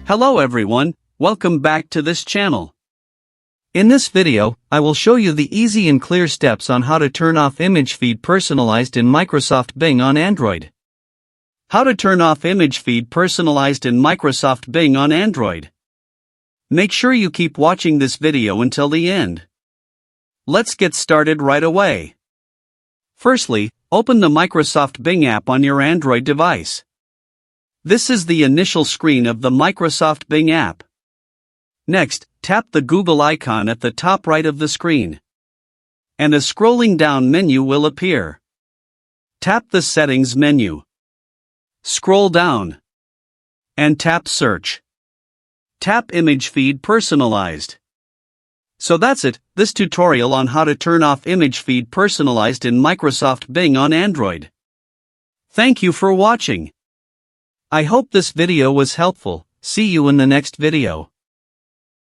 Hello everyone, welcome back to this channel. In this video, I will show you the easy and clear steps on how to turn off image feed personalized in Microsoft Bing on Android. How to turn off image feed personalized in Microsoft Bing on Android. Make sure you keep watching this video until the end. Let's get started right away. Firstly, open the Microsoft Bing app on your Android device. This is the initial screen of the Microsoft Bing app. Next, tap the Google icon at the top right of the screen. And a scrolling down menu will appear. Tap the Settings menu. Scroll down. And tap Search. Tap Image Feed Personalized. So that's it, this tutorial on how to turn off image feed personalized in Microsoft Bing on Android. Thank you for watching. I hope this video was helpful. See you in the next video.